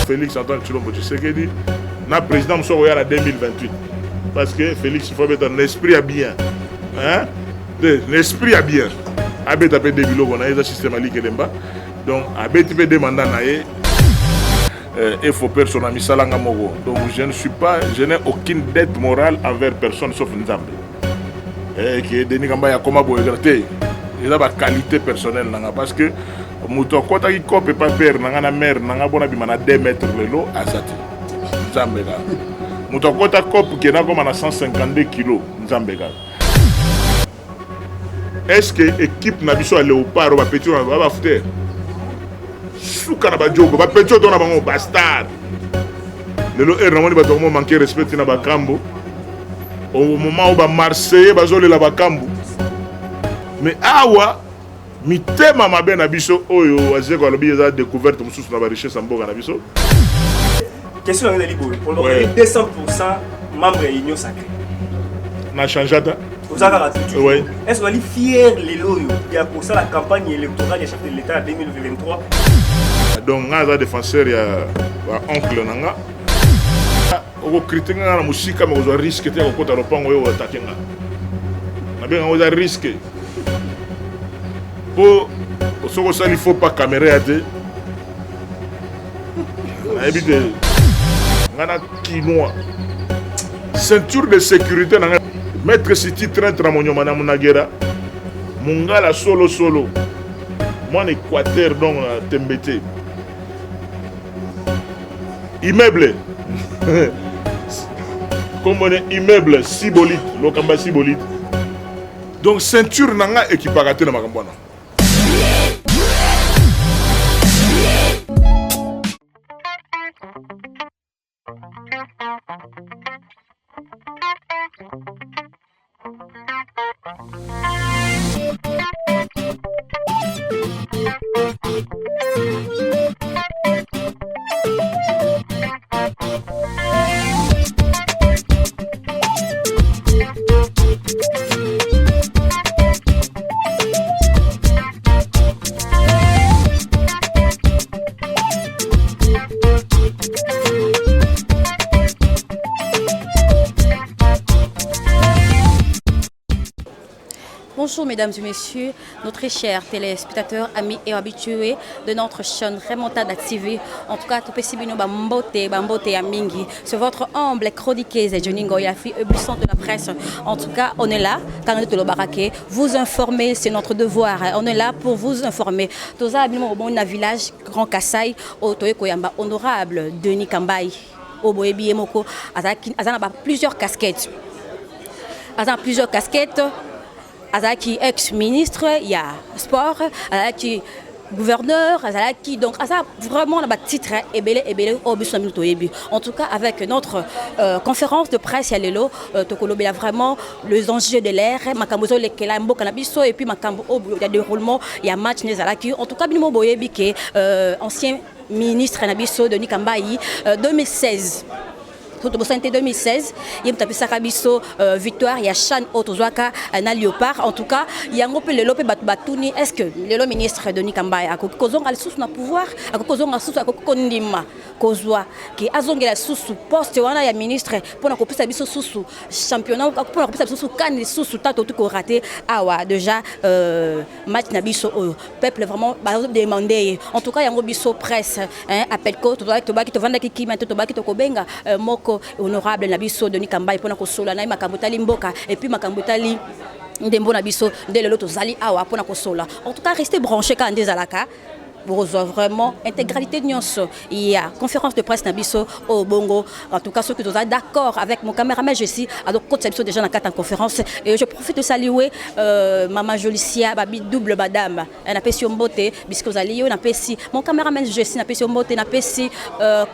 Félix Antoine Tshilombo Tshisekedi, na président Moussoro en 2028. Parce que Félix, il faut mettre un esprit à bien. Hein? L'esprit à bien. Abet a fait des bilots, on a un système à l'Ikedemba. Donc, Abet fait des mandats naïe. Il faut personne à Salanga Mogo. Donc, je n'ai aucune dette morale envers personne sauf Nzambe. Et qui est Denis Kamba Yakoma Boegrate. Il a une qualité personnelle. Parce que, Mouton, quand il ne pas perdre, na mère, na bona bimana 2 mètres de l'eau, à Zati. Nzambe là. Mouton, quand il cop qui est comme 152 kilos, Nzambe là. Est-ce que l'équipe n'a pas léopard ou pas petit on va faire souka na ba jogo ba petit on a ba bastard le lo er namoni ba to mo manquer respect na ba kambo au moment où ba Marseillais ba zole la ba kambo mais awa mitema mabe na biso oyo azeko alobi za découverte mususu na ba richesse mboka na biso question na libo on aurait 200% membre de l'union sacrée na changeata. Oui. Est-ce qu'on est fier pour ça la campagne électorale du chef de l'État en 2023? Donc, on a des défenseurs, il y a oncle Nanga. On critique la musique, mais on risque de attaquer. On a risqué. Pour ça, il ne faut pas caméra. On a quinoa. Ceinture de sécurité. Maître City train tramonyo madame Nagera Mungala solo moi en Équateur donc Tembete immeuble comme on est immeuble Sibolite Lokamba Sibolite donc ceinture nanga équiparate na makambwana. Bonjour mesdames et messieurs, nos très chers téléspectateurs, amis et habitués de notre chaîne Remontada TV. En tout cas, c'est votre humble chroniqueuse Joningo Yafi, buisson de la presse. En tout cas, on est là, vous informer, c'est notre devoir. On est là pour vous informer. Toza abimo au village Grand Kassai, au Toyekoyamba, honorable Denis Kambayi, au Boebi Emoko, azana plusieurs casquettes. Plusieurs casquettes. Azaki ex-ministre, il y a sport, Azaki gouverneur, Azaki donc Azaki vraiment le titre et belé au bus en tout cas avec notre conférence de presse il y a vraiment les enjeux de l'ère makambozo le kelambo kanabiso et puis makambo il y a déroulement il y a match Nezalaki en tout cas bino boyebi que ancien ministre Nabiso Denis Kambayi 2016 2016, il y a une victoire, il y a Chan Otozwaka, un léopard. En tout cas, il y a un peu de l'opé Batuni. Est-ce que le ministre de Nikambaye a le pouvoir, a Kondima, Kozwa, qui a zongué la sous poste, il y a un ministre pour la sous championnat, pour la sous canne, sous tato tout raté. Ah, déjà, match Nabiso, peuple vraiment demandé. En tout cas, il y a un biso presse, appel code, tu vas qui maintenant, tu Kobenga, Moko. Honorable Nabiso Denis Kambayi pour kosola na makambutali mboka et puis makambutali ndembo Nabiso de l'autre zali awa pour kosola. En tout cas, restez branchés quand des alaka. Pour vraiment intégralité de Nyonso. Il y a conférence de presse Nabiso au Bongo. En tout cas, ceux qui sont d'accord avec mon caméraman, je suis à donc conception déjà dans 4 conférences. Et je profite de saluer Maman Jolicia, Babi double madame. Elle n'a pas si beauté, puisque vous allez on a pas si mon caméraman je suis n'a pas si beauté, n'a pas si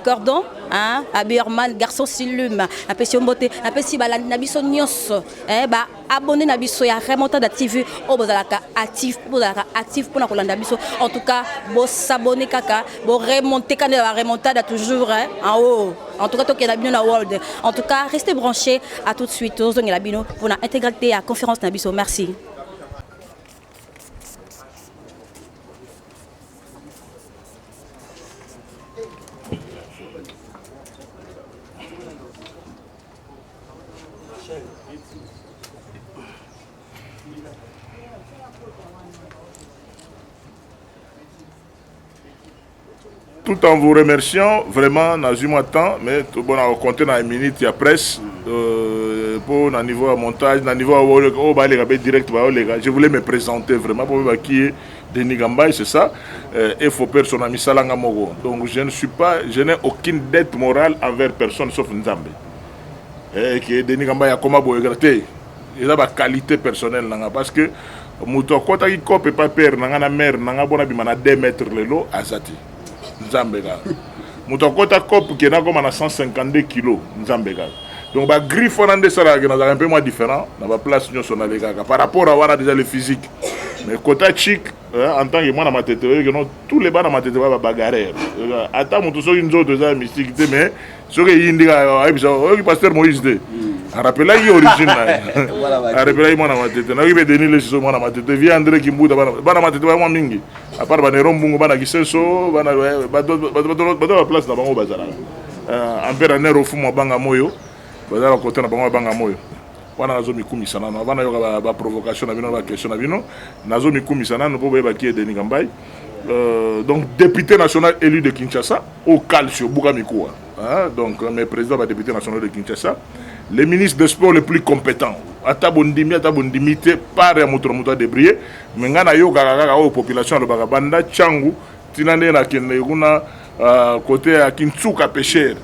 cordon, hein, Abirman garçon Silum, n'a pas si beauté, n'a pas si Nabiso Nyonso. Bah abonné Nabiso ya Remontada TV au Bozalaka actif pour la Nabiso. En tout cas, s'abonner kaka, bon remonter quand la remontada toujours en haut. En tout cas, toi qui es la world. En tout cas, restez branchés. À tout de suite. Pour la intégralité à la conférence Nabiso. Merci. tout en vous remerciant, vraiment, dans un temps, mais bon, on compte dans une minute, il y a presse, pour le niveau de montage, le niveau de direct, je voulais me présenter vraiment pour qui est Denis Gambay, c'est ça. Il faut personnaliser Salanga Mogo. Donc je n'ai aucune dette morale envers personne sauf Nzambe. Et que Denis Gambay a comment boygraté. Il a ma qualité personnelle parce que muto kota ki kope pas père na mère na bona bimana 2 mètres lelo azati. Nzambe ga. Muto kota kope qui na comme na 152 kilos Nzambe ga. Donc ba griffe on ande ça là un peu moins différent na ba place nyo sona les gars par rapport à voilà déjà le physique. Mais kota chic en tant que moi na ma tête que non tous les bas na ma tête va bagarrer. Attends muto so une autre ça mystique mais ce que yindiga ay bisa pasteur Moïse de. Rappela yi origine na. Rappela yi mwana matete. Na kibe Denis le siso mwana matete. Vi André Kimbuda bana matete ba mwa mingi. A part bana rombungu bana kisenso bana ba place na bango bazala. Ampera nero fumo banga moyo. Bazala côté na bango banga moyo. Wana nazo mikumisa na bana yoka ba provocation na bino ba question na bino. Nazo mikumisa na no po ba ki Denis Gambay. Donc député national élu de Kinshasa au calcio Bugamikoa. Donc mes présidents va député national de Kinshasa. Les ministres des sports les plus compétents. Atabondimi par ya moto débrier. Mais ngana yo gaga o population de Bagabanda Changu tinande na kende kuna côté à Kintsuka pêcheur.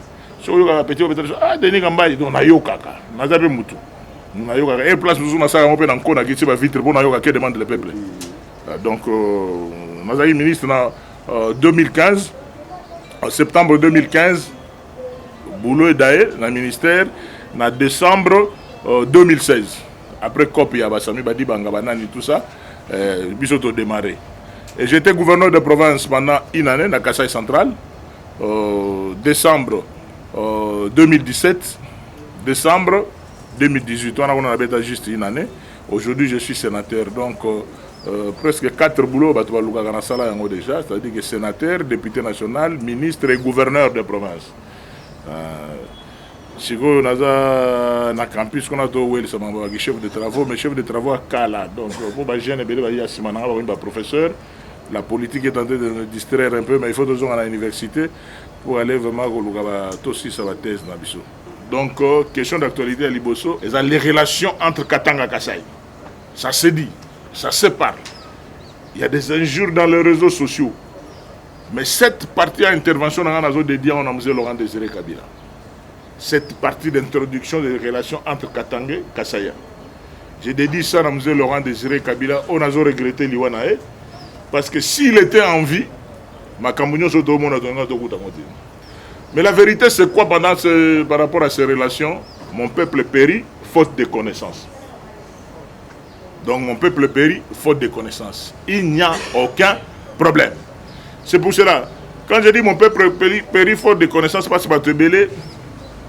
So yo gaga pêcheur peut-être Denis Gambay donc na yo kaka. Na zabe mutu. Na yo gaga et place nous na ça on peut encore na kitsi ba vitre pour na yo gaga demande le peuple. Donc Mazaï ministre en 2015, en septembre 2015, boulot est d'ailleurs dans le ministère, en décembre 2016. Après COP, il y a Bassami Badi Bangabanani, tout ça, Bissoto démarré. Et j'étais gouverneur de province pendant une année dans Kasaï Central, décembre 2017, décembre 2018. On a juste une année. Aujourd'hui, je suis sénateur. Donc, presque 4 boulots déjà, c'est-à-dire que sénateur, député national, ministre et gouverneur de province. Si on a un campus, on a chef de travaux, mais chef de travaux à Kala. Donc, pour les jeunes, il y a professeur. La politique est en train de nous distraire un peu, mais il faut toujours à l'université pour aller vraiment aussi sur la thèse. Donc, question d'actualité à Liboso, les relations entre Katanga et Kasaï. Ça se dit. Ça se parle. Il y a des injures dans les réseaux sociaux. Mais cette partie d'intervention dans la zone dédiée, on a M. Laurent Désiré Kabila. Cette partie d'introduction des relations entre Katanga et Kasaïa. J'ai dédié ça à M. Laurent Désiré Kabila. On a regretté l'Iwanae. Parce que s'il était en vie, ma Cambouignon se tout le monde a donné. Mais la vérité, c'est quoi par rapport à ces relations? Mon peuple périt faute de connaissances. Donc mon peuple périt faute de connaissances. Il n'y a aucun problème. C'est pour cela, quand je dis mon peuple périt faute de connaissances, parce que tu belé,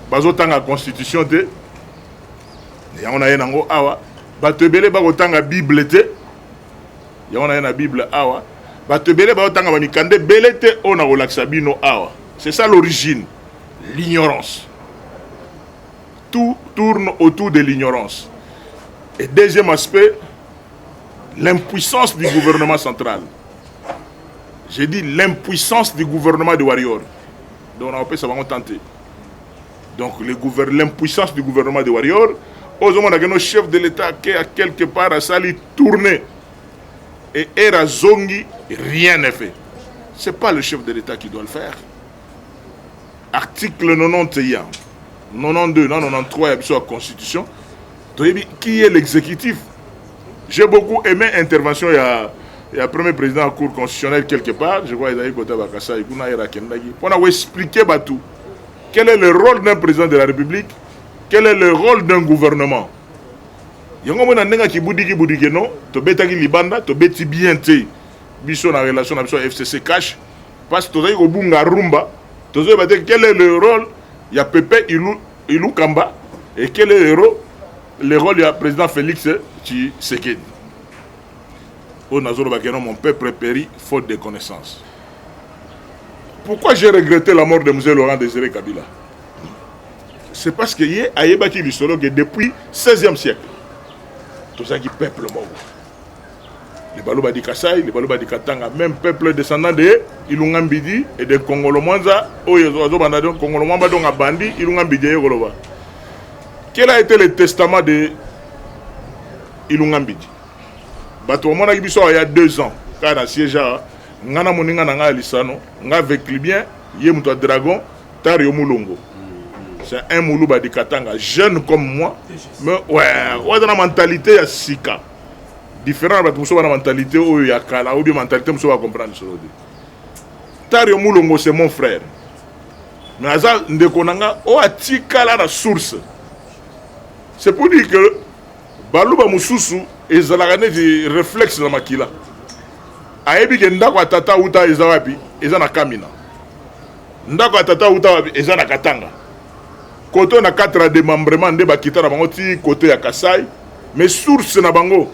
dans la constitution, on a un ango awa, tu belé, dans la Bible, on a une Bible awa, tu belé, dans la Mikande, belé, on a relaxabino awa. C'est ça l'origine, l'ignorance. Tout tourne autour de l'ignorance. Et deuxième aspect, l'impuissance du gouvernement central. J'ai dit l'impuissance du gouvernement de Warrior. Donc on ça va tenter. Donc l'impuissance du gouvernement de Warrior, aux hommes de nos chefs de l'État qui a quelque part à s'aller tourner. Et Era Zongi, rien n'est fait. Ce n'est pas le chef de l'État qui doit le faire. Article 91, 92, 93, il y a la Constitution. Qui est l'exécutif? J'ai beaucoup aimé l'intervention. Il y a le premier président de la Cour constitutionnelle quelque part. Je crois qu'il y a pour expliquer tout. Quel est le rôle d'un président de la République? Quel est le rôle d'un gouvernement? Il y a des gens qui disent non, tu bêta qui libanda, tu bêti bien té. Biso na relation avec FCC cash. Parce que tu as Bunga Rumba. Tu as quel est le rôle? Il y a Pepe Ilou Kamba. Et quel est le rôle du président Félix Tshisekedi? Mon peuple périt faute de connaissances. Pourquoi j'ai regretté la mort de M. Laurent Désiré Kabila? C'est parce qu'il y a un historique depuis le 16e siècle. Tout ça qui peuple mort. les Baluba di Kasai, les Baluba di Katanga, même peuple descendant de Ilungambidi et de Kongolo Mwanza, Kongolo Mwamba donc a bandi, Ilungambidi et Goloba. Quel a été le testament de Ilungambidi? Bato mona kibiso il y a 2 ans, quand on siège à Ngana Moninga Nanga Lisano, nga avec bien, Yemuto Dragon, Tario Mulongo. C'est un Moulouba di Katanga, jeune comme moi, mais ouais, dans la mentalité à Sika. Différent de la mentalité où il y a Kala, ou bien mentalité, je vais comprendre ce que Tario Mulongo, c'est mon frère. Mais Azal Ndekonanga, oh, a Tikala la source. C'est pour dire que Baluba Moussousou, et Zalagane des réflexes dans ma kila. Aebi ke ndako atata uta ezawapi, ezana Kamina. Ndako atata uta wapi, ezana Katanga. Côté na 4 démembrement de bakita na bango ti côté ya Kasai, mais source na bango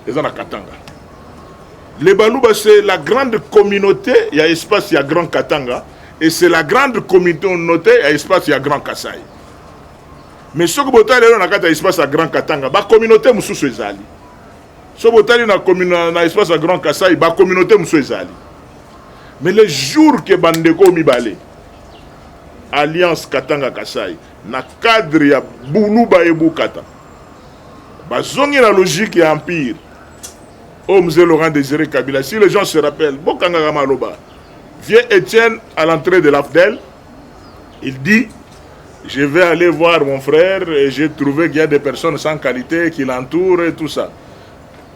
ezana Katanga. Les Baluba c'est la grande communauté, il y a espace il y a Grand Katanga et c'est la grande communauté, il y a espace il y a Grand Kasai. Mais ce que botali na kata espace à Grand Katanga, ba communauté mususu ezali. Ce que botali na espace à Grand Kasai, ba communauté mususu ezali. Mais le jour que bandeko mibale Alliance Katanga Kasai na cadre ya Buluba et Bukata bazongi la logique et empire au musée Laurent Désiré Kabila. Si les gens se rappellent, Bokanga Gamaloba vient Étienne à l'entrée de l'AFDEL, il dit je vais aller voir mon frère et j'ai trouvé qu'il y a des personnes sans qualité qui l'entourent et tout ça.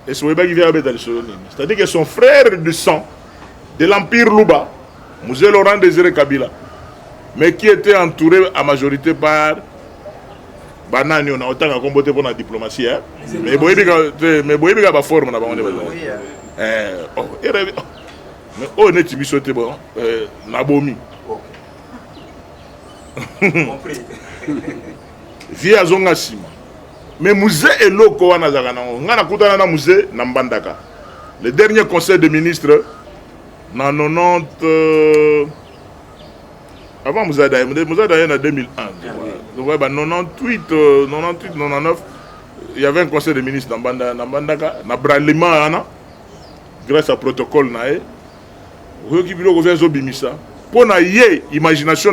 Et c'est-à-dire que son frère du sang de l'empire Luba, musée Laurent Désiré Kabila, mais qui était entouré à majorité par Banani, on a autant à combattre pour la diplomatie. Mais Boyebiga va forme là-bas. Mais on est bisoté bon, Nabomi. Via Zonga Sima. Mais musée est loko wana zakana. Ngana kutana na musée na Mbandaka. Le dernier conseil des ministres na 90 avant Mouzadaï en 2001. Donc, 98, 99, il y avait un conseil de ministres dans Bandaka, dans Bralima, grâce au protocole. Pour la imagination,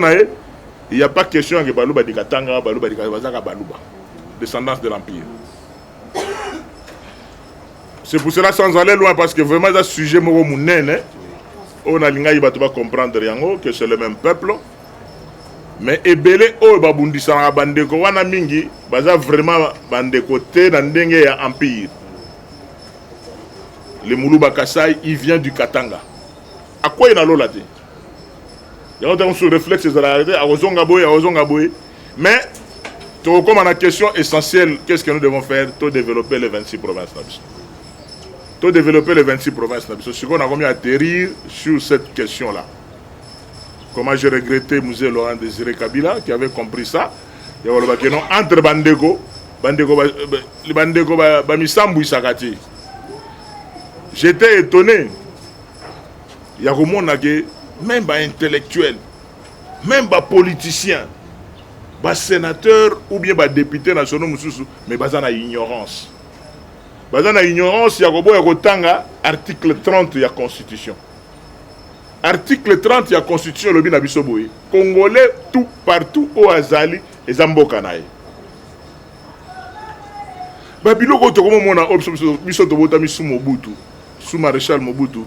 il n'y a pas question que Baluba di Katanga, Baluba di Baluba, descendance de l'Empire. C'est pour cela, sans aller loin, parce que vraiment, ce sujet, on a comprendre que c'est le même peuple. Mais ebele o babundisa na bandeko wana mingi baza vraiment bandeko te na ndenge ya empire. Le Moulouba Kasai, il vient du Katanga. À quoi il a l'eau là? Il y a un réflexe de la réalité, à Ozongaboye. Mais, comme on a une question essentielle, qu'est-ce que nous devons faire? Tout développer les 26 provinces. Tout développer les 26 provinces. Ce qu'on a commis à atterrir sur cette question-là. Comment j'ai regretté musée Laurent Désiré Kabila qui avait compris ça. Entre Bandeko, Bamisambu Isakati. J'étais étonné. Il y a même des intellectuels, même des politiciens, des sénateurs ou bien des députés nationaux, mais ils ont ignorance. Ils ont ignorance, il y a l'article 30 de la Constitution. Article 30 de la Constitution, le Binabisoboui. Congolais, tout partout au Azali, et Zambokanaï. Babiloko, tu comme on a observé, Bisotobotami sous Mobutu, sous Maréchal Mobutu.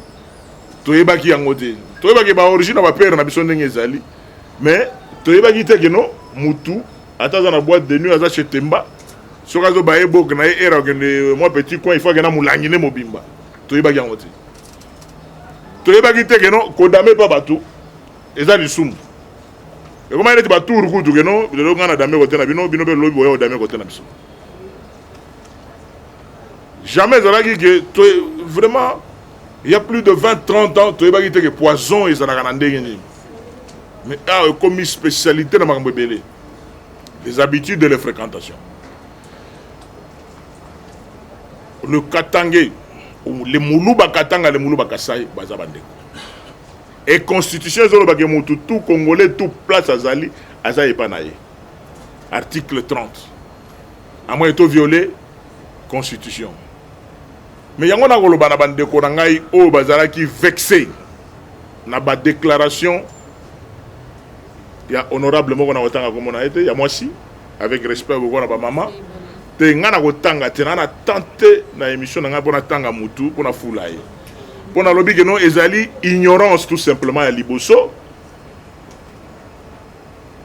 Tu es baki yangote. Tu es baki ba origine ba père na bisonde ngezali. Mais tu es baki te keno mutu ataza na boîte de nuit aza chez Temba. Sokazo ba ebok na era que moi petit coin il faut que na mulangine mobimba. Tu es baki yangote. Tu es baki te keno kodame pa batu. Eza lisumu. Et comment il est batu rukutu keno le ngana dame kote na bino bino be lobi boyo dame kote na biso. Jamais zalaki que tu es vraiment. Il y a plus de 20-30 ans, tu as dit que poison est en mais comme une spécialité dans Mambébélé, les habitudes de la fréquentation. Le Katangé, les Moulouba Katanga, les Moulouba Kasai, Bazabande. Et constitution, tout Congolais, tout place à Zali, Azaï Panaye. Article 30. À moins de violer, constitution. mais yango na koloba na bandeko na ngai oyo bazalaki vexé na ba déclaration ya honorable moko na kotanga komona ete ya mwasi avec respect boko na ba mama te nga na kotanga te na tante na émission na nga mpona tanga mutu mpona fula ye mpona lobi ke non ezali ignorance tout simplement ya liboso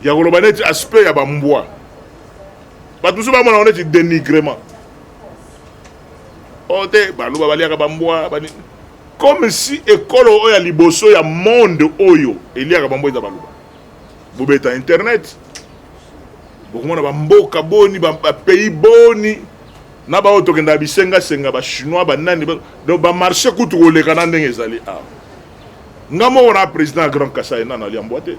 ya koloba neti aspect ya bambwa bato mosusu bamona neti dénigrement o te baloba baliaka bambwa comme si ekolo oyo ya liboso ya monde oyo eliaka bambwa eza baloba bobeta internet bokomona bamboka boni bapays boni na baoyo tokenda bisengasenga bachinois banani donc bamarché kutu koleka na ndenge ezali awa nga moko na président ya grand Kasai nana aliambwa te.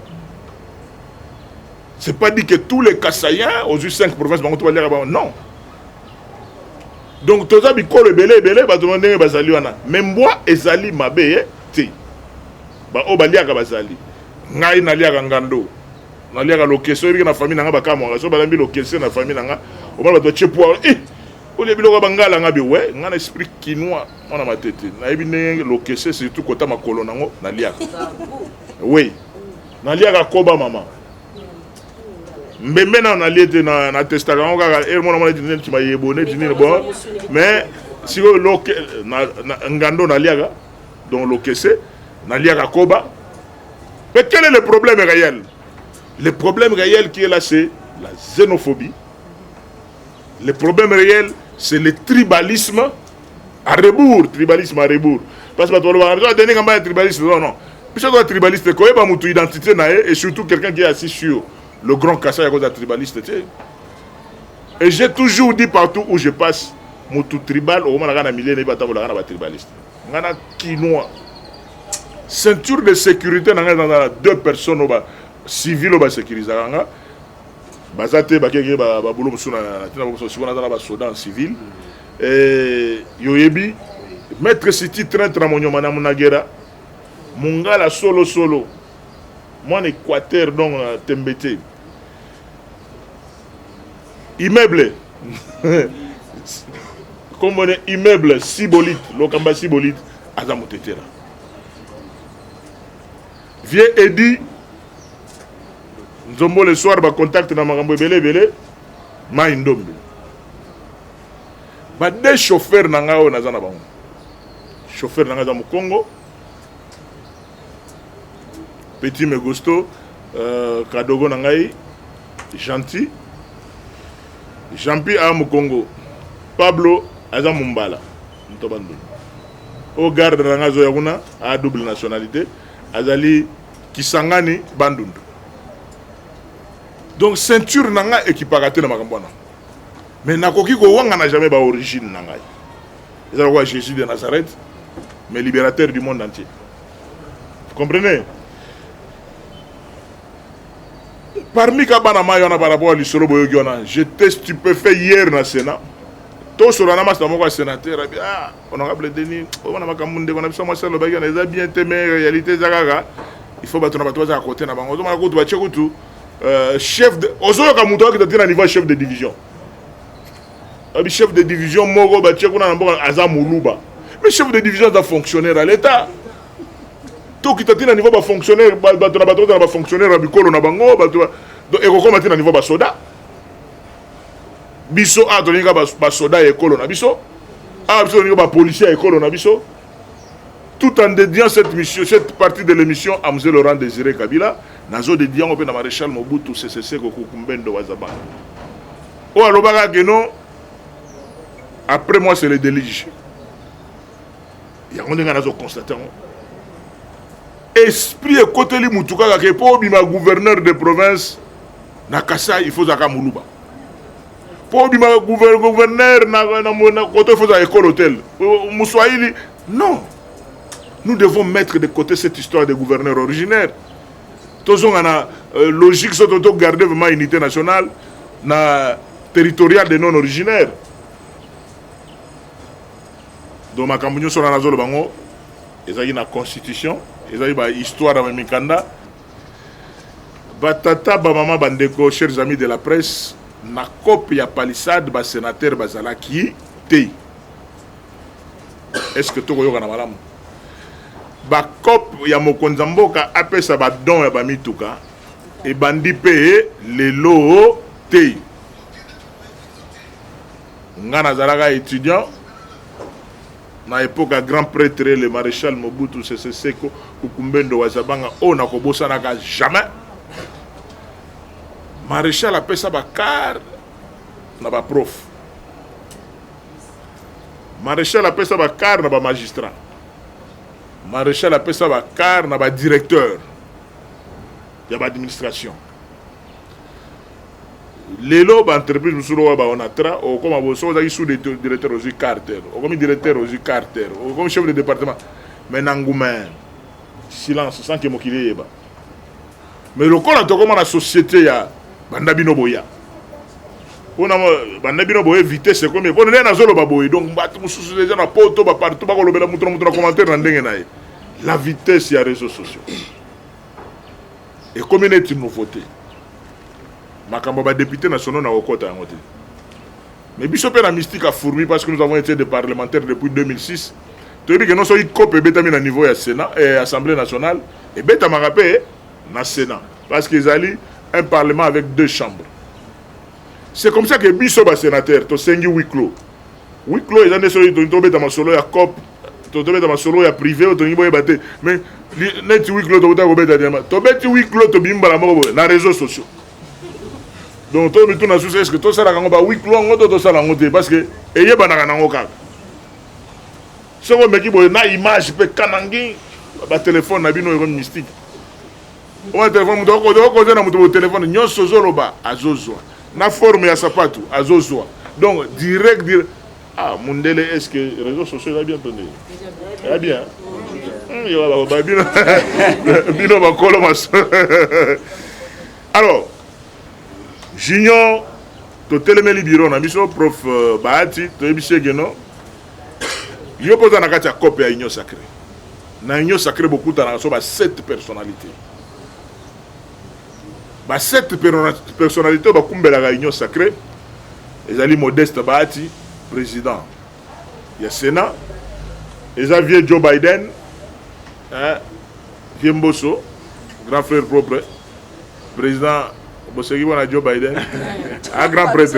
C'est pas dit que tous les Kassaïens, aux 5 provinces, non. Donc, tout ça, bikolo belé, bazomandenge bazali wana. Même moi, ezali mabe, te. Ba o baliaka bazali. Ngai naliaka ngando. Naliaka lokeso, iri na famille nanga bakamwa. So balambi lokeso na famille nanga. O bala to chepo. O le biloko bangala ngabi ouais, ngana esprit quinois on a ma tête. Na ebi ne lokeso surtout kota makolo nango naliaka. Oui. Naliaka koba mama. Mbembe na liete na testament kaka e mona mona tinel ti mayebone tinel bon mais si lo na ngando na liaga donc lo kesse na liaga koba. Mais quel est le problème réel? Le problème réel qui est là, c'est la xénophobie. Le problème réel, c'est le tribalisme à rebours. Tribalisme à rebours. Parce que tu vas donner un tribalisme. Non, non. Puis tu tribaliste, tu as une identité et surtout quelqu'un qui est assis sur le grand Kassai à cause de la tribaliste. Et j'ai toujours dit partout où je passe, Moutou tribal, au moment où on a mis les tribalistes. On a quinois. Ceinture de sécurité, dans deux personnes civiles qui sécurisent. Bazate bakeke ba bolo musuna tina ba sona dans ba soda civil yoyebi maître city train tramonyo mana munagera mungala solo mon Équateur donc tembete immeuble comme on est immeuble sibolite lokamba sibolite azamutetera vieux Eddy Nzombo le soir ba contact na makambo belé ma indombe ba des chauffeurs na ngao na zana bango chauffeur na ngaza mu Congo Petit Megosto Kadogo na ngai Gentil Jampi a mu Congo Pablo aza mumbala ntobandu au garde na ngazo yakuna a double nationalité azali Kisangani Bandundu. Donc ceinture nanga équiparaté na makambwana. Mais nakoki ko wanga na jamais ba origine nanga. C'est quoi Jésus de Nazareth, mais libérateur du monde entier. Vous comprenez? Parmi kabana mayona par rapport à l'isolo boyogiona, j'étais stupéfait hier na Sénat. Tout sur la namas na moko sénateur ah honorable Denis, on a makamunde on a besoin moi ça le bagage na bien témé réalité zakaka. Il faut battre na batwa à côté na bango. On a ko ba tchekutu chef de ozoyo ka muto ki tena niveau chef de division abi chef de division moko ba tchekuna na mboka azamuluba mais chef de division da fonctionnaire à l'état to ki tena niveau ba fonctionnaire ba to na ba fonctionnaire bikolo na bango ba to e ko koma tena niveau ba soda biso a to ninga ba soda e kolo na biso a biso ninga ba policier e kolo na biso tout en dédiant cette mission, cette partie de l'émission à M. Laurent Désiré Kabila, nazo dédiant au maréchal Mobutu CCC Kokumbendo Wazaba. Oh alobaka que non, après moi c'est le délige. Il y a un nazo constaté. Esprit et côté li mutuka que pour bima gouverneur de province na Kasai il faut zaka muluba. Pour bima gouverneur na côté il faut zaka école hôtel. Mouswahili non. Nous devons mettre de côté cette histoire des gouverneurs originaires. Tous on a logique sur garder vraiment unité nationale, na territoriale des non originaires. Donc ma campagne sur la zone bango, ils ont une constitution, ils ont une histoire avec Mikanda. Batata bamama bandeko, chers amis de la presse, na copie ya palissade ba sénateur bazala qui té. est-ce que tokoyoka na malamu ba cop ya mokonza mboka apesa ba don ya ba mituka et bandi pe lelo te ngana zalaka étudiant na époque à grand prêtre le maréchal Mobutu Sese Seko Kukumbendo wazabanga ona kobosana ka jamais maréchal apesa ba car na ba prof maréchal apesa ba car na ba magistrat maréchal apesa ba car na ba directeur ya ba administration lelo ba entreprise musuro ba onatra o comme aboso za sous directeur aux carter o comme directeur aux carter o comme chef de département mais nanguma silence sans que mokili yeba mais le corps to comme la société ya banda bino boya ona banda bino boya vitesse comme ko na zolo ba boy donc ba mususu déjà na poto ba partout ba ko lobela mutu na commentaire na ndenge na la vitesse ya réseaux sociaux et comme une nouveauté makambo ba député nationaux na okota yango te mais biso pe na mystique a fourmi parce que nous avons été des parlementaires depuis 2006 to yebi que non so i copé betami na niveau ya Sénat et Assemblée nationale et beta marapé na Sénat parce qu'ils allaient un parlement avec 2 chambres. C'est comme ça que biso ba sénateur to sengi huis clos ils ont essayé de tomber dans ma solo ya cop to tomber dans ma solo ya privé to ngi boye baté mais net huis clos to bota ko beta diama to beti huis clos to bimba la moko na réseaux sociaux. Donc tout le monde est-ce que tout ça là quand on va huis clos on doit tout ça là parce que eye banaka nango kaka so ko meki boye na image pe kanangi ba téléphone na bino yo mystique o téléphone muto ko na muto téléphone nyonso zoloba azozwa na forme ya sapatu azozwa donc direct ah mundele est-ce que réseaux sociaux là bien entendu est bien yo ba bino ba kolo mas alors Junior, to telemeli biro na biso prof Bahati to ebise geno. Yo poza na kati ya copie ya Union Sacrée. Na Union Sacrée beaucoup ta na so ba 7 personnalités. Ba 7 personnalités ba kumbela ga Union Sacrée. Ezali Modeste Bahati, président. Ya Sénat. Xavier Joe Biden, Vieux Mbosso, grand frère propre, président Bosegi wana Joe Biden un grand prêtre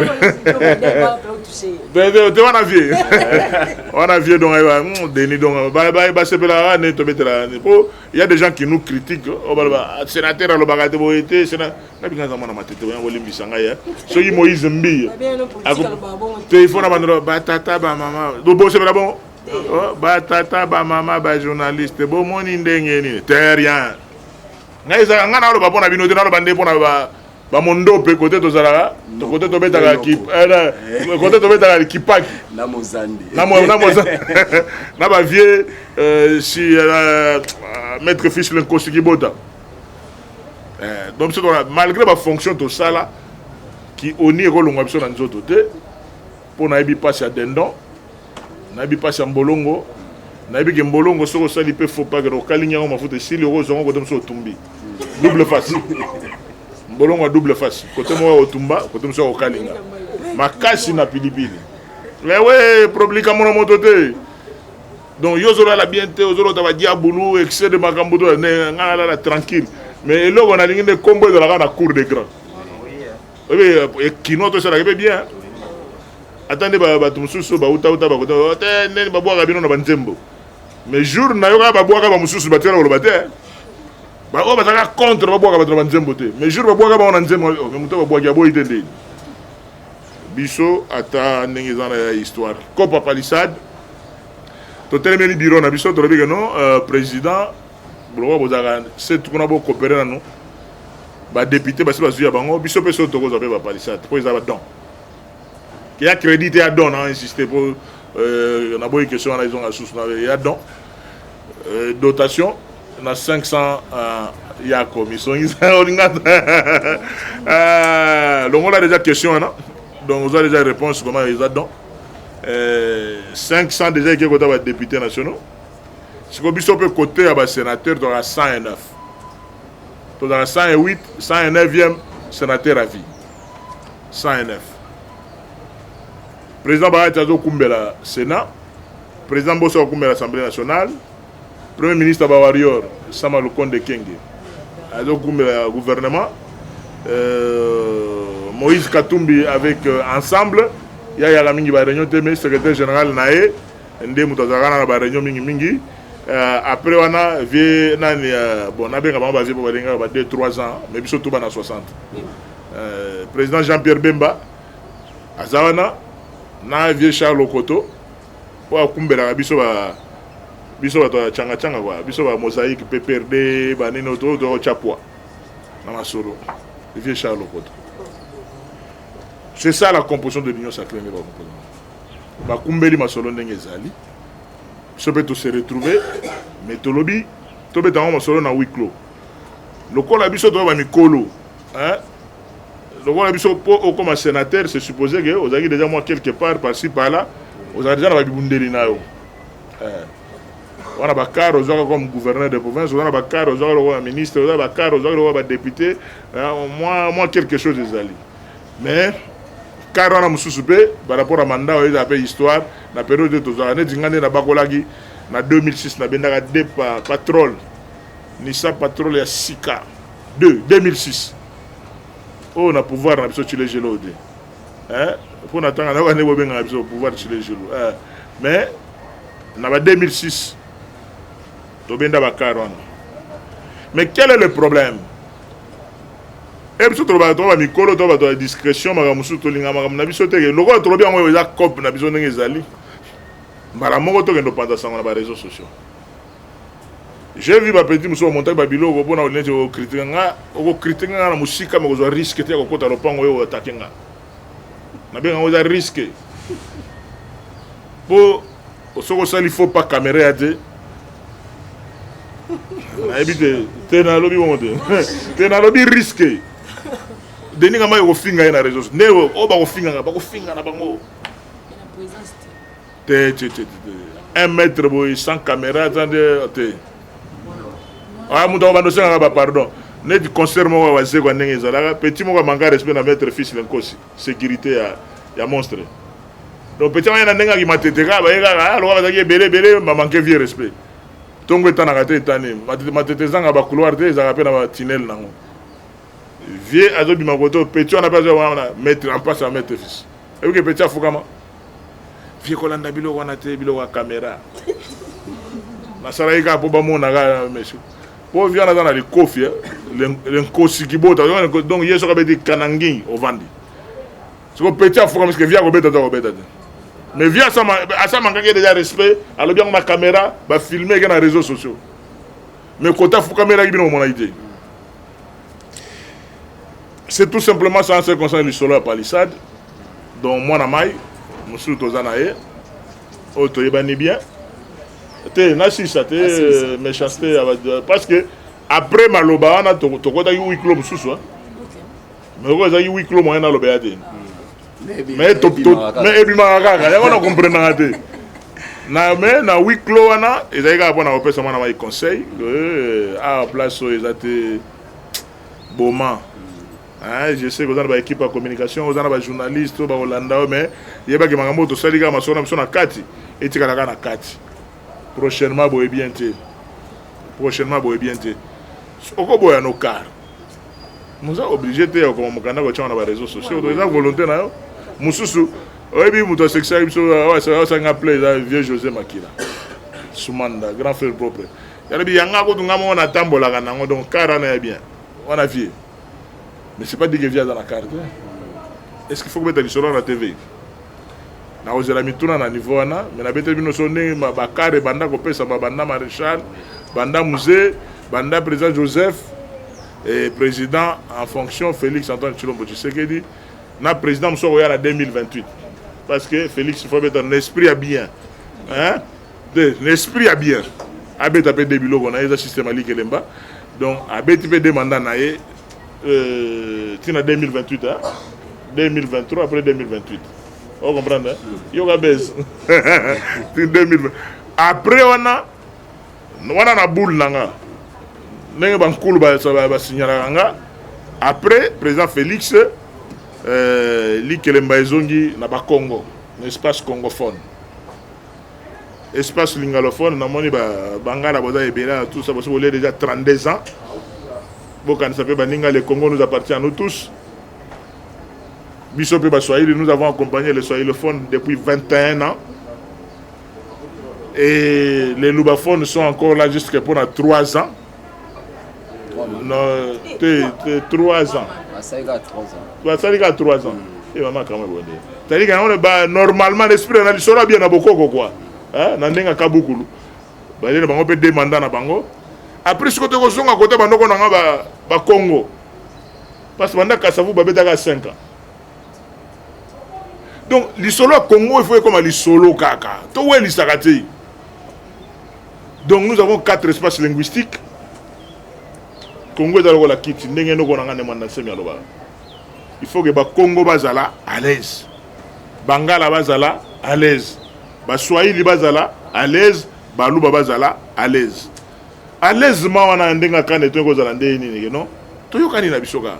on a vieux donc Denis donc ba sepela ne to metela il y a des gens qui nous critiquent o ba sénateur alo bagate boyete sénateur na binga mona matete ya wolimbi sanga ya so yi Moïse Mbi téléphone bandro ba tata ba mama do bo sepela bon ba tata ba mama ba journaliste bo moni ndenge ni terrien ngai za ngana alo ba pona bino te na alo bande pona ba mondo pe côté to zala to côté to beta ka ki côté to beta ka kipaki na mozandi na ba vieux si maître fils le kosiki bota donc c'est malgré ba fonction to sala qui oni ko longa biso na nzoto te pour na yebi passe ya dendon na yebi passe ya mbolongo na yebi ke mbolongo soko sali pe faut pas que okalinga ko mafuta sili ko zongo ko demso tumbi double face bolongo double face côté moi otumba côté moi okalinga makasi na pilipili mais ouais problème comme moto te donc yozola la bien te ozolo ta ba diabulu excès de makambo to ngala la tranquille mais eloko na lingine combo de la cour des grands oui et kino to ça la bien attendez ba tumususu ba uta ba côté te neni ba boaka bino na banzembo mais jour na yoka ba boaka ba mususu ba tela lo bate ba o ba taka contre ba boaka ba nzembo te mais jour ba boaka ba on nzembo mais muto ba boaka boy tende biso ata ndenge za na histoire Copa Palissade to telemeli bureau na biso to lobi non président bolo bozaka c'est kuna bo coopérer na no ba député ba se bazuya bango biso pe so to ko za pe ba Palissade po za ba don qui a crédité à don a insisté pour na boy question na ils ont sous na ya don dotation na 500 ya commission ils ont donc on a déjà question là donc vous avez déjà réponse comment ils ont donc 500 déjà qui côté des députés nationaux ce que biso peut côté à sénateur dans la 109 dans la 108 109e sénateur à vie 109 président Bahati Azo Kumbela Sénat président Bosso à l'Assemblée nationale, premier ministre Abawarior, Sama Lukonde Kenge, à le gouvernement, Moïse Katumbi avec Ensemble, il y a la réunion de secrétaire général Naé, Ndé Moutazarana la réunion Mingi. Après on a vu bon on a bien avant 2-3 ans mais surtout dans 60 président Jean-Pierre Bemba Azawana na vieux Charles Okoto pour kumbela biso ba changa quoi biso ba mosaïque PPRD ba nino to chapwa na masoro vieux Charles Okoto. C'est ça la composition de l'Union sacrée ba kumbeli masolo ndenge zali. Je peux se retrouver, mais tu lobby, tu peux dans un huis clos. Le col abisso doit être mikolo. Le col abisso comme sénateur, c'est supposé que vous avez déjà moi quelque part par-ci par-là, vous avez déjà la bibundelina. On a bakar aux gens comme gouverneur de province, on a bakar aux gens comme ministre, on a bakar aux gens comme député. Moi quelque chose des alliés. Mais car on a mususupe par rapport à mandat on a fait histoire la période de tozana dingane na bakolagi na 2006 na bendaka deux patrol ni ça patrol ya sika 2006 on a pouvoir na biso chile gelo de pour natanga na wane bobenga na biso pouvoir chile gelo mais na ba 2006 to benda ba karwana. Mais quel est le problème? Et puis surtout ba mikolo to ba discrétion makamusu to linga makamna biso te loko to bien ngo za cop na biso ndenge ezali mara moko to kendo panda sango na ba réseaux sociaux. J'ai vu ba petit muso monter ba biloko pona onete o critiquer nga na musika mo zo risque te ko kota lopango yo attaquer nga na bien ngo za risque po osoko sali faut pas caméra ate na ebite te na lobi monte te na lobi risque Denis Gama est finga na réseau. Néo, oh ba finga na bango. Un mètre boy sans caméra attendez. Ah mon doigt banoser na ba pardon. Ne du concert mo wa zeko ndenge ezalaka petit mo manga respect na maître fils lenkosi. Sécurité ya monstre. Donc petit mo na ndenge ki mateteka ba yeka alors ba zaki belé ma manquer vieux respect. Tongo etana kate etane matete zanga ba couloir te ezaka pe na ba tunnel nango. Vieux azo bi makoto petit on a pas besoin mettre en place à mettre fils et que petit afukama vieux kolanda bilo wana te bilo wa caméra na sala ika po ba mona ga monsieur po vieux na le kofi le nkosi kibota donc yeso ka beti kanangi au vandi so petit afukama parce que vieux ko beta mais vieux ça manque déjà respect alors bien ma caméra ba filmer que na réseaux sociaux mais kota afukama la bino mona idée. C'est tout simplement ça en ce qui concerne le solo à palissade. Donc moi na mai, monsieur Tozanae, Otoyebani bien. Te nasi ça te méchanceté parce que après maloba on a to kota huis clos mususu. Mais ko za huis clos moyen na loba te. Mais ebima kaka, ya on comprendre te. Na mais na huis clos wana ezalika bona opesa mwana mai conseil à place so ezate Boma. Je sais que vous avez une équipe de communication, vous avez des journalistes, vous avez des Hollandais, mais il y a des gens qui sont en Kati. Et tu as des Kati. Prochainement, vous allez bien être. Prochainement, vous allez bien être. Au cas où vous avez nos cars, nous sommes obligés de faire comme on a sur les réseaux sociaux. Nous avons volonté. Nous sommes homosexuels, nous sommes appelés vieux José Makila. Soumanda, grand frère propre. Il y a des gens qui ont un tambour, donc car on est bien. On a vu. Mais ce n'est pas dit que vient dans la carte. Est-ce qu'il faut mettre les solos dans la TV? Na ozela mituna na niveau wana, mais na bete bino sonné ma bakare banda ko pesa banda maréchal, banda musée, banda président Joseph et président en fonction Félix Antoine Tshilombo Tshisekedi, na président mso ya na 2028. Parce que Félix il faut mettre un esprit à bien. Hein? L'esprit à bien. Abet a fait des biloko na eza système ali kelemba. Donc abet peut demander na ye tina 2028 hein? 2023 après 2028. Vous comprenez? Hein? Yoga base. 2020. Après on a na boule nanga. Nenge bankulu ba signala nga. Après président Félix li kelemba ezongi na ba Congo, l'espace congophone. espace lingalophone namoni bangala boza ebela tout ça parce que déjà 32 ans bokan ça peut baninga le Congo nous appartient à nous tous biso pe ba Swahili nous avons accompagné les swahilophones depuis 21 ans et les lubaphones sont encore là jusqu'à pour 3 ans. Non, 3 ans. Ça y a 3 ans. Ça y a 3 ans. Et maman quand même bonne. C'est-à-dire que normalement l'esprit on a sera bien na bokoko quoi. Hein, na ndenga kabukulu. Ba les bango peut demander na bango. Après ce côté kozonga côté bandoko na ba Congo. Parce que banda kasavu ba betaka 5 ans. Donc l'isolo Congo il faut comme l'isolo kaka. To we l'isakati. Donc nous avons 4 espaces linguistiques. Congo est dans la kiti ndenge no konanga ne manda semi aloba. Il faut que ba Congo bazala à l'aise. Bangala bazala à l'aise. Ba Swahili bazala à l'aise, ba Luba bazala à l'aise. À l'aise ma wana ndenga kane to ko zala ndeni ni non? To yokani na bisoka.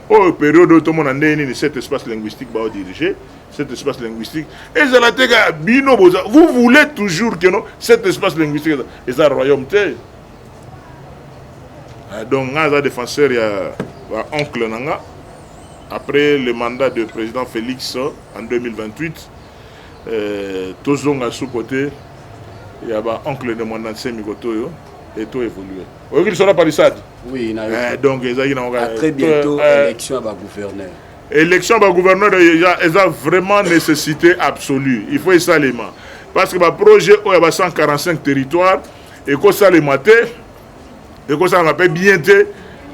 Au période to mona ndeni ni cet espace linguistique ba diriger, cet espace linguistique et zala teka bino boza. Vous voulez toujours que non cet espace linguistique est un royauté. Donc, Naza défenseur, il y a oncle Nanga. Après le mandat du président Félix en 2028, Tozonga sous côté, il y a oncle de mon ancien Mikotoyo et tout évolué. Vous voyez qu'il sera palissade? Oui, donc, il très bientôt, élection à gouverneur. Élection à gouverneur, il y a vraiment nécessité absolue. Il faut y ça les mains. Parce que le projet, il y a 145 territoires et que ça les maté. Et que ça m'appelle bien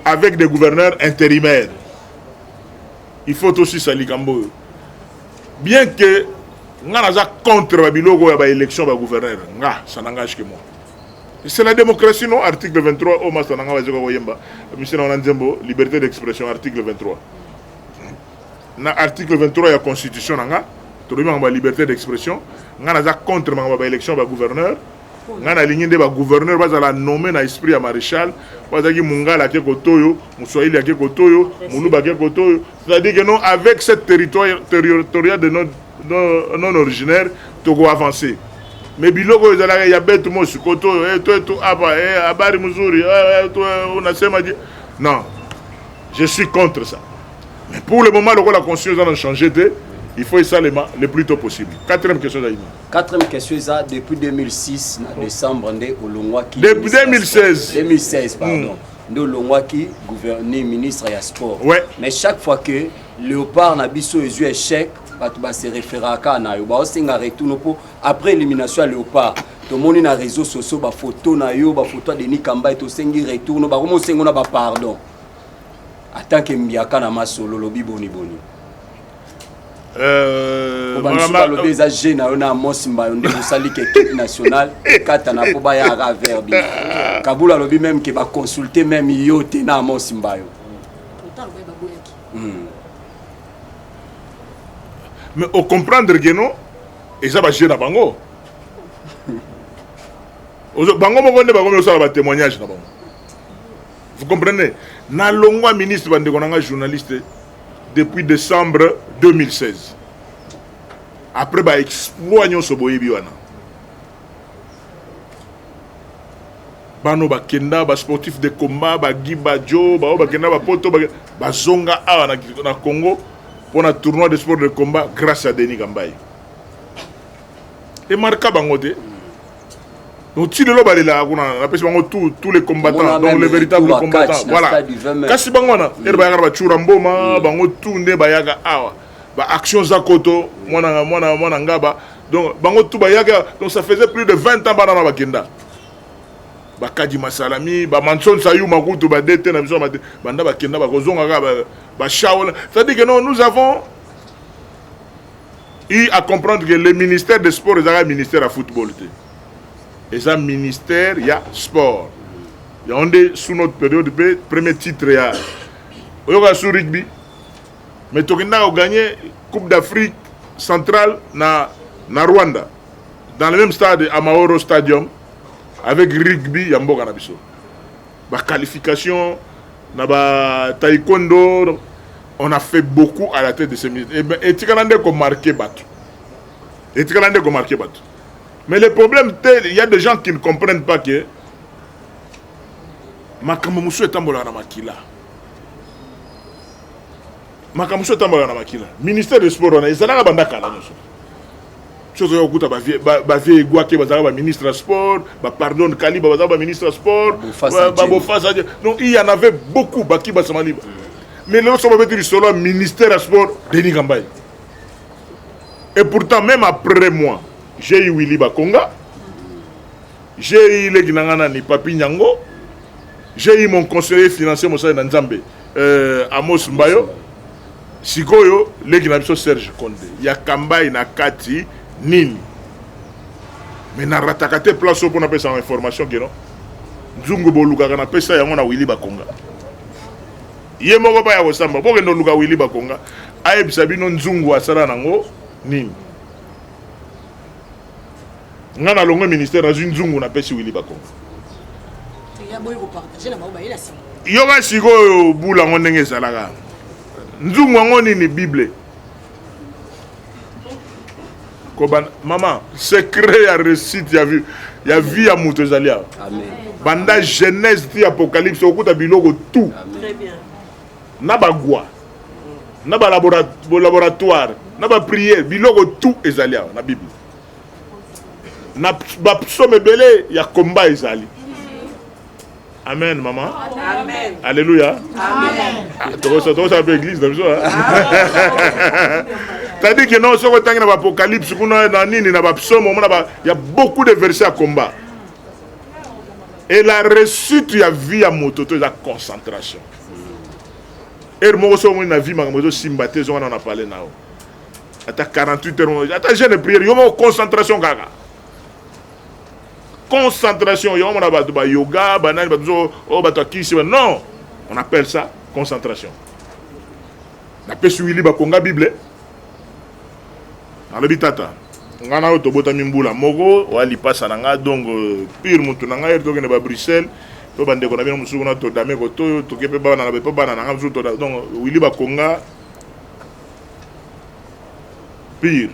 avec des gouverneurs intérimaires. Il faut aussi ça Likambo. Bien que nous sommes contre l'élection de gouverneur, ça n'engage que moi. C'est la démocratie, non? Article 23, au Mastananga Wazeka Monsieur Nanzembo, liberté d'expression, article 23. Dans l'article 23, il y a la constitution, il y a la liberté d'expression. Nous sommes contre l'élection de gouverneur. Ngana ligne de ba gouverneur bazala nommé na esprit ya maréchal bazaki mungala ke kotoyo muswahili ya ke kotoyo muluba ke kotoyo c'est-à-dire que non avec cette territoire de non originaire toko avancer mais biloko ezala ya betu mo kotoyo to aba abari muzuri to unasema non je suis contre ça mais pour le moment la constitution a changé il faut ça le plus tôt possible. Quatrième question d'Aïma. Quatrième question, depuis 2006, décembre, depuis 2016. 2016, pardon. Nous Longwaki, gouverneur, ministre et sport. Ouais. Mais chaque fois que Léopard n'a pas eu échec, il se réfère à Kana. Après l'élimination à Léopard, tout le monde a les réseaux sociaux, des photos, des photos de Nikamba, et tout le monde retourne, pardon. En tant que Mbiaka na masolo, lobi boni boni. Des agents na mosimba on sali équipe nationale katana po ba ya verbi kabula lobi même que ba consulter même yote na mosimba yo mais au comprendre que non et ça va jeune bango bango mo konde bango so ba témoignage na bango vous comprenez na longwa ministre bande konanga journaliste depuis décembre 2016. Après, bah, exploignons ce boyebi wana. Bano ba kenda ba sportif de combat ba giba jo ba kenda ba poto ba zonga awa na Congo pour un tournoi de sport de combat grâce à Denis Gambaye. Et marqué bangote. Donc si le loba est là, on appelle tous les combattants, donc les véritables combattants. Voilà. Kasi bangona, il ba yaga ba churamboma, bango tout ne ba yaga awa. Ba action zakoto, mona ngaba. Donc bango tout ba yaga, donc ça faisait plus de 20 ans banana ba kenda. Ba Kadi Masalami, ba Manson Sayou Makutu ba dete na biso banda ba kenda ba kozonga ba shaola. C'est-à-dire que non, nous avons eu à comprendre que le ministère des Sports est un ministère à football. Et ça, ministère, il y a sport. Il y a sous notre période, le premier titre, il y a sur rugby. Mais Tokina a gagné Coupe d'Afrique centrale na Rwanda. Dans le même stade, à Mahoro Stadium, avec rugby, il y a Mboga Nabiso. La qualification, na taekwondo, on a fait beaucoup à la tête de ces ministres. Et Tikalande a marqué battu. Mais le problème, il y a des gens qui ne comprennent pas que makambo musu etambola na makila. Makambo musu etambola na makila. Ministère des Sports on a ezalaka bandaka la nyonso. Chose ya okuta ba vie gwa ke bazala ba ministre des Sports, ba pardon Kaliba bazala ba ministre des Sports, ba Bofasa. Donc il y en avait beaucoup baki ba samaliba. Mais là on va mettre solo ministère des Sports Denis Kambaye. Et pourtant même après moi, j'ai eu Willy Bakonga. J'ai eu les Ginangana ni Papi Nyango. J'ai eu mon conseiller financier Moussa Nzambe, Amos Mbayo. Sikoyo, les Ginabso Serge Konde. Il y a Kambaye na Kati Nini. Mais na ratakate place pour appeler ça information que non. Nzungu Boluka na pesa yango na Willy Bakonga. Ye moko ba ya kosamba. Boke no luka Willy Bakonga. Ayebisa bino Nzungu asala nango Nini. Ngana longo ministère na Nzungu na pesa Willy Bakonga. Yoga sikoyo bula ngo ndenge ezalaka. Nzungu ngo nini Bible. Koban maman, secret ya récite ya vie ya mutu ezalia. Amen. Banda Genèse ti Apocalypse okuta biloko tout. Très bien. Na bagwa. Na ba laboratoire, na ba prière, biloko tout ezalia na Bible. Na ba psaume belé ya combat ezali. Amen, maman. Amen. Alléluia. Amen. Tu ressens un peu l'église, comme ça. C'est-à-dire que non, si on regarde l'Apocalypse, il y a beaucoup de versets à combat. Et la réussite, il y a vie à moto, il y a concentration. Et moi, je suis vie, je suis simbaté, on en a parlé. Attends 48 heures, attends, j'ai une prière, il y a une concentration. Concentration, il y a yoga, non, on appelle ça concentration. On appelle ça Willy Bakonga Bible. Alors, tata, on a un peu de mbula mogo, on a lipas nanga donc pire mutu nanga erto kene ba Bruxelles, to bande ko na bino musu na to dame ko to kepe ba na ba ba na nanga musu to donc Willy Bakonga pire.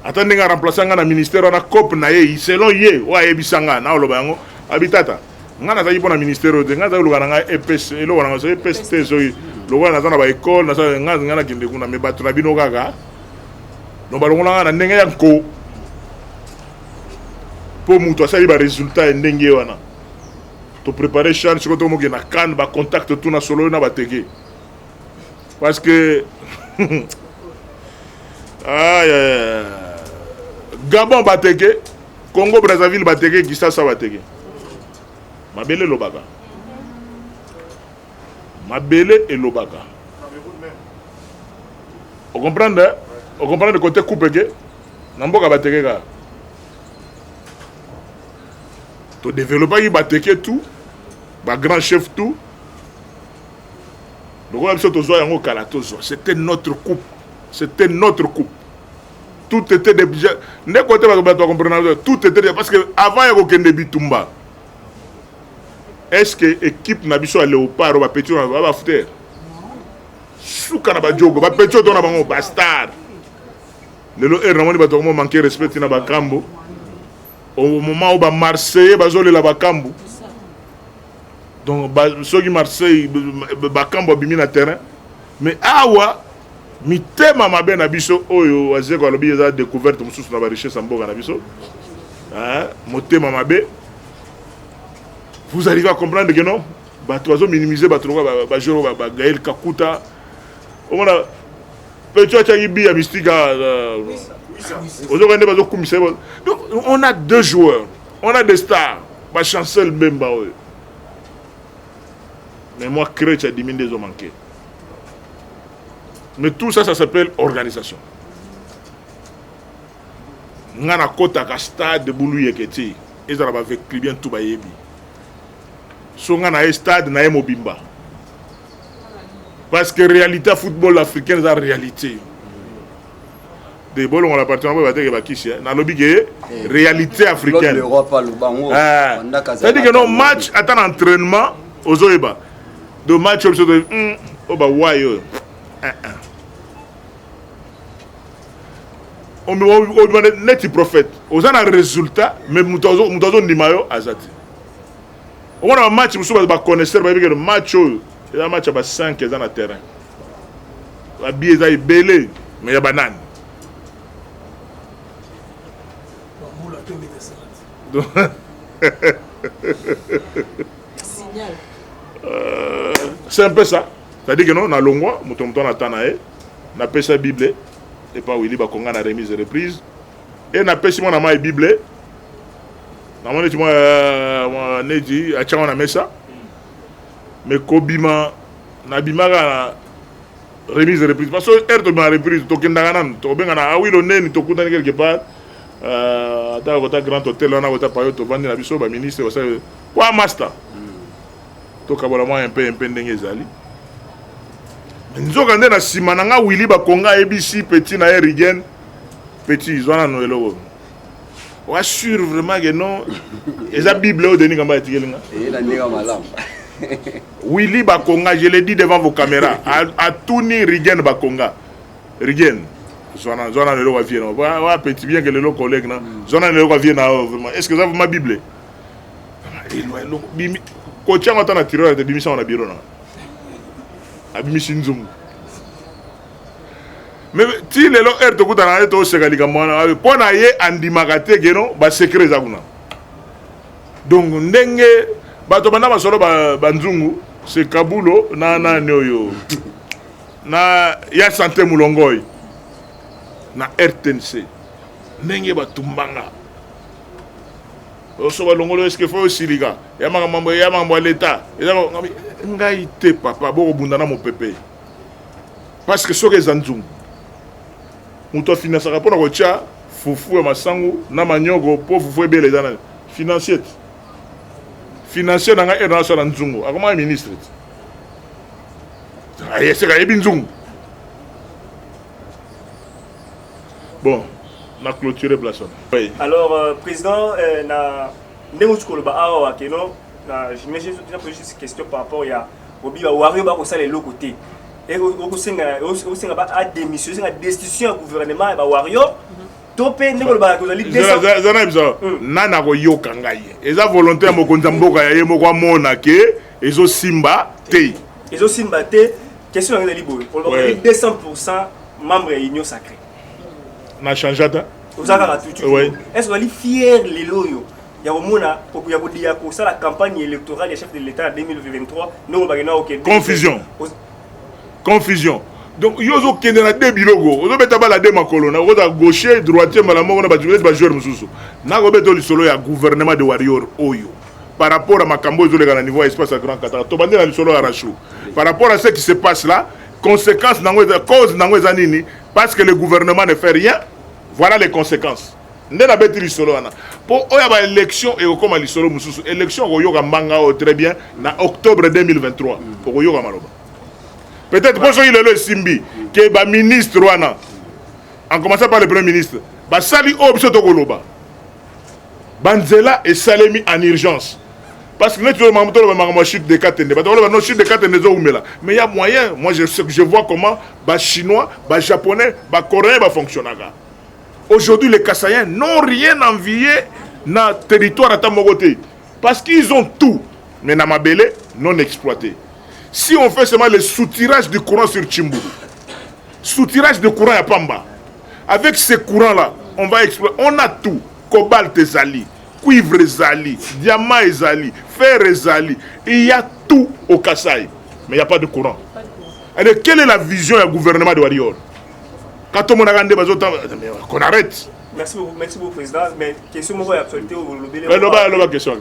Attendez nga remplaçant nga na ministère na COP na ye selon ye wa yebisanga na oloba yango habitata nga na zali pona ministère de nga zali lugana nga EPS elo wana nga EPS tezo lo wana na ba école na nga nga na kinde kuna me batu na bino kaka no balongola nga na ndenge ya nko po mutu asali ba résultat ndenge wana to préparer chan siko to moke na kan ba contact tout na solo na bateke parce que Gabon bateke, Congo Brazzaville bateke, Kinshasa bateke. Mabele lobaka. Mabele et lobaka. On comprend le côté coupé Namboka bateke ka. To développer qui bateke tout, ba grand chef tout. Donc on a besoin yango kalatozo. C'était notre coupe. C'était notre coupe. Tout était déjà. Tout était parce que avant il y avait aucun Bitumba. Est-ce que l'équipe n'a pas léopard ou pas petit ou pas foutre? Souka n'a pas jogo, pas petit ou pas bastard. Le lot est vraiment manqué respect na bakambo. Au moment où ba Marseille bazole la bakambo. Donc ceux qui Marseille bakambo bimi na terrain. Mais awa mitema mabe na biso oyo wazeko alobi eza découverte mususu na ba richesse mboka na biso. Hein, motema mabe. Vous arrivez à comprendre que non? Bato bazo minimiser bato ba jero ba Gaël Kakuta. On a petit Chagibi à Mystica. Donc on a deux joueurs, on a des stars, ba Chancel Mbemba. Mais moi crée tu as diminué des hommes manqués. Mais tout ça, ça s'appelle organisation. Ngana kota ka stade de Boulou Yeketi. Ils ont avec bien tout bayebi. So ngana stade na Mobimba. Parce que réalité football africain c'est la réalité. Des bols on appartient à battre bakisi na lobi que réalité africaine. L'Europe le bango. C'est-à-dire que non match attend entraînement aux Oeba. De match oba wayo. on demande net prophète. Aux un résultat, mais mutazo ndimayo azati. On a un match, nous va connaître le match, il y a un match à 5 dans le terrain. La bille est belé, mais il y a banane. C'est un peu ça. C'est-à-dire que nous, on a l'ongwa, on a tanae, on a fait la Bible, et pas où il y a une remise et reprise. Et on a fait la Bible. On a dit, on a mis ça. Mais Kobima, on a mis la remise et reprise. Parce que l'heure de la reprise, on a oui, on est quelque part. Dans un grand hôtel, on a un ministre, quoi, master? To kabolama un peu ndenge zali nzoka ndena sima nanga wili ba konga ABC petit na Rigen petit zona no elo wa sûr vraiment que non eza bible o deni kamba etikelinga la ndega malam wili ba konga je l'ai dit devant vos caméras à tourner Rigen ba konga Rigen zona no elo wa viena wa petit bien que le collègue na zona no elo wa viena vraiment est-ce que ça vous ma bible Kocha ngata na tireur de bimisa na biro na abimisi nzungu mais ti lelo er to kutana na to sekali kamwana pona ye andimaka te geno ba secret za kuna donc ndenge bato bana basolo ba nzungu c'est kabulo na oyo na ya santé mulongoi na RTNC ndenge batumbanga so balongolo est-ce que faut aussi liga ya mambo l'état ngai te papa boko bundana mo pepe parce que soke zanzungu muto finance rapport ko cha fufu ya masangu na manyogo po fufu ebele dana financier nanga era so nzungu akoma ministre aye c'est ka ebinzungu bon na clôturer place. Oui. Alors président na ndemo tukoloba awa keno na j'imagine que tu as juste question par rapport ya obiba wario ba ko sala le côté et au senga ba a démission senga destitution du gouvernement ba wario topé ndemo ba ko zali zana biso nana ko yoka ngai eza volonté ya mokonza mboka ya ye moko amona ke ezo simba te question ngeli boy pour 200% membre ya union sacrée na changeata est-ce que vous êtes fier les loyaux? Il y a au moins la campagne électorale des chefs de l'État en 2023. Confusion. Donc, il y a deux bilogo. Il y a deux macolons. Il y a gaucher, droitier, malamon, il y a des joueurs. Il y a un gouvernement de warrior. Par rapport à Makambo, il y a un niveau espace à Grand Qatar. Par rapport à ce qui se passe là, conséquences, cause, parce que le gouvernement ne fait rien. Voilà les conséquences. Ndena beti lisolo wana. Pour oya ba élection et okoma lisolo mususu. Élection ko yoga manga très bien na octobre 2023. Pour yoga maloba. Peut-être pour ceux qui le simbi que ba ministre wana en commençant par le premier ministre, ba sali obso to koloba. Banzela et Salemi en urgence. Parce que nous avons chute de 4 mais il y a moyen. Moi je vois comment les Chinois, les Japonais, les Coréens fonctionnent. Aujourd'hui, les Kassaïens n'ont rien envié dans le territoire à Tamogoté. Parce qu'ils ont tout, mais dans Mabélé, non exploité. Si on fait seulement le soutirage du courant sur Chimbourou, soutirage de courant à Pamba, avec ces courants-là, on va exploiter. On a tout. Cobalt et Zali, cuivre et Zali, diamant et Zali, fer et Zali. Il y a tout au Kasaï, mais il n'y a pas de courant. Alors, quelle est la vision du gouvernement de Warrior? Quand on a regardé, qu'on arrête. Merci beaucoup, Président. Mais question de l'actualité, vous le question.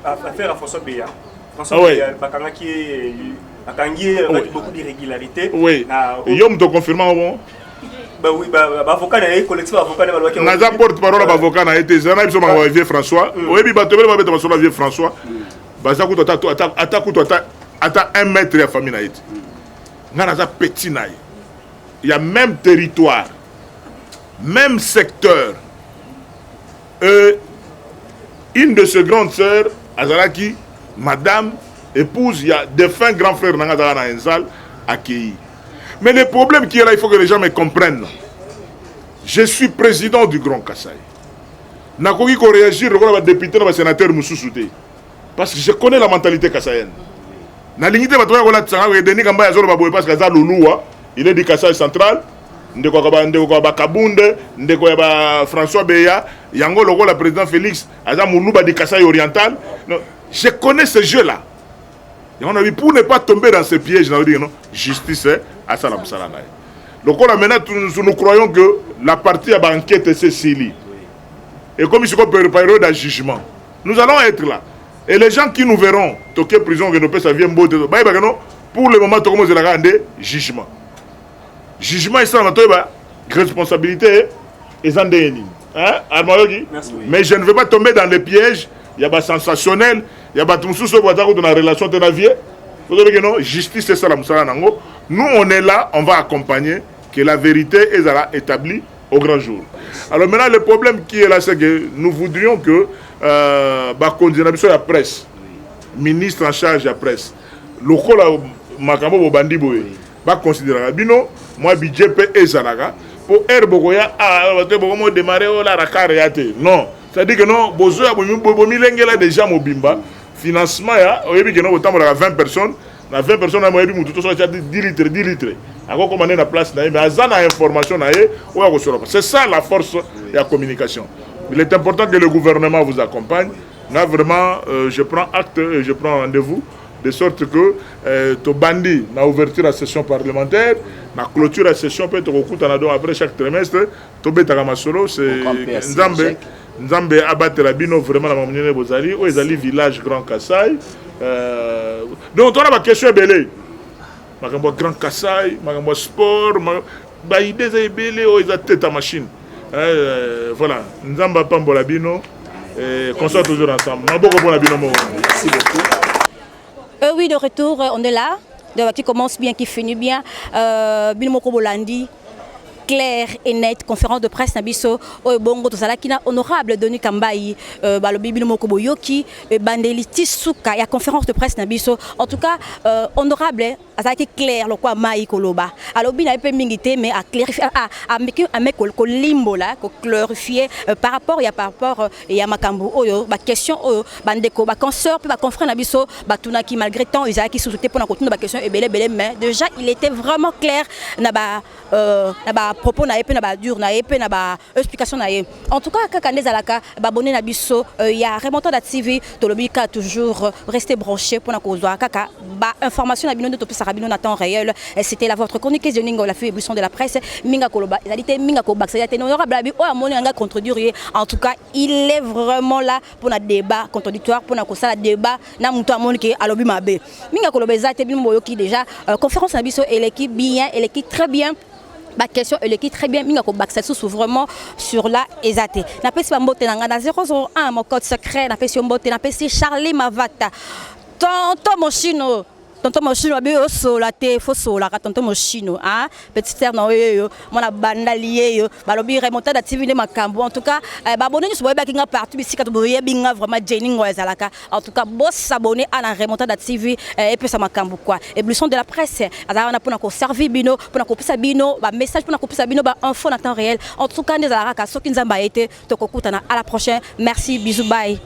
Affaire à François Béa. François Béa, il y a beaucoup d'irrégularités. Oui. Il y a un confirmé au moment. Oui, avocat est collectif avocat est Naza porte-parole à avocat a été Zana Ibso Vieux François. Oui, mais Batobel va mettre sur la Vieux François. Bazakou ata 1 mètre de famille na été. Naza petit naï. Il y a même territoire, même secteur. Une de ses grandes sœurs, Azalaki, madame, épouse, il y a des fins grands frères dans une salle accueillis. Mais le problème qui est là, il faut que les gens me comprennent. je suis président du Grand Kasaï. Nakoki ko réagir le député le sénateur Moussoussouté. Parce que je connais la mentalité kassaïenne. Na limité ba toya ko la tsanga ko deni kamba ya zolo ba boye parce que za luluwa, il est du Kasaï central. Ndeko ba Kabunde, ndeko ba François Beya, yango loko la président Félix, aza muluba du Kasaï oriental. Non, je connais ce jeu là. Et on a vu pour ne pas tomber dans ce piège, on a dit non, justice à Salam Salanay. Donc maintenant nous croyons que la partie à enquête c'est scellée. Et comme il se prépare d'un jugement, nous allons être là. Et les gens qui nous verront, toquer prison, que nous ça vient pour le moment, nous allons regarder jugement. Jugement, c'est la responsabilité et ça mais je ne veux pas tomber dans les pièges. Il y a des sensationnels, il y a des gens qui sont dans la relation de la vie. Vous savez que non, justice c'est ça. Nous, on est là, on va accompagner que la vérité est établie au grand jour. Alors maintenant, le problème qui est là, c'est que nous voudrions que la presse, ministre en charge de la presse, le rôle Makambo Bandi Boye, va considérer. Bino, moi, budget est Zalaga, pour Herbogoya, démarrer la Rakariate. Non, c'est-à-dire que non, Bozoya, Bomilengela déjà Mobimba, financement, il y a 20 personnes. Na 20 personnes à moyen tout ça 10 litres. Encore commander la place mais azana information c'est ça la force de la communication. Il est important que le gouvernement vous accompagne. Là vraiment je prends acte et je prends rendez-vous de sorte que to bandi na ouverture à session parlementaire, na clôture à session peut être au après chaque trimestre, to betaka masolo c'est Nzambe abattre la bino vraiment la mamnene bozali ou ezali village Grand Kasaï. Donc on a ma question belé. Makambo Grand Kasaï, makambo sport, ba idée za belé o ils a tête à machine. Voilà, Nzamba pambola bino et qu'on soit toujours ensemble. Maboko pour la bino. Merci beaucoup. Oui, de retour, on est là. Qui commence bien, qui finit bien. Bino Bolandi. Claire et nette conférence de presse nabiso o bongo tozala kina honorable Denis Kambayi balobi bino moko boyoki bandeliti suka ya conférence de presse nabiso en tout cas honorable azaki clair lokwa mai koloba alobi na pe mingité mais à clarifier à mettre ko limbo là ko clarifier par rapport ya makambo oyo ba question oyo bandeko ba consœur ba confrère nabiso batunaki malgré temps izaki sous pour na continuer ba question ebele mais déjà il était vraiment clair na ba propos na épée na ba dur na épée na ba explication na ye en tout cas kaka ndezalaka ba bonné na biso ya remontant da TV to lobika toujours rester branché pour na kozwa kaka ba information na bino to pesa bino na temps réel c'était la votre chronique Zoningo la fille buisson de la presse minga koloba ezalité minga ko baksa ya honorable abi o amoni nga contredire en tout cas il est vraiment là pour na débat contradictoire pour na ko sala débat na muto amoni ke alobi mabe minga koloba ezalité bino moyoki déjà conférence na biso et l'équipe bien et l'équipe très bien. Ma question est qui très bien minga ko baksa sous vraiment sur la ezate na pesi ba mbote na 001 mon code secret na pesi mbote na pesi Charlie Mavata tonton Mochino tonton Mochino abi o sola te fo sola ka tonton Mochino hein petit frère na yo mona banda lié yo balobi remonter da TV ne makambo en tout cas ba bonne so ba kinga partout bisika to boye binga vraiment Jenny ngwezalaka en tout cas boss s'abonner à la remonter da TV et puis ça makambo quoi et buisson de la presse azana na pona ko servir bino pona ko pesa bino ba message pona ko pesa bino ba info na temps réel en tout cas ndezalaka soki nzamba été to kokutana à la prochaine merci bisous bye.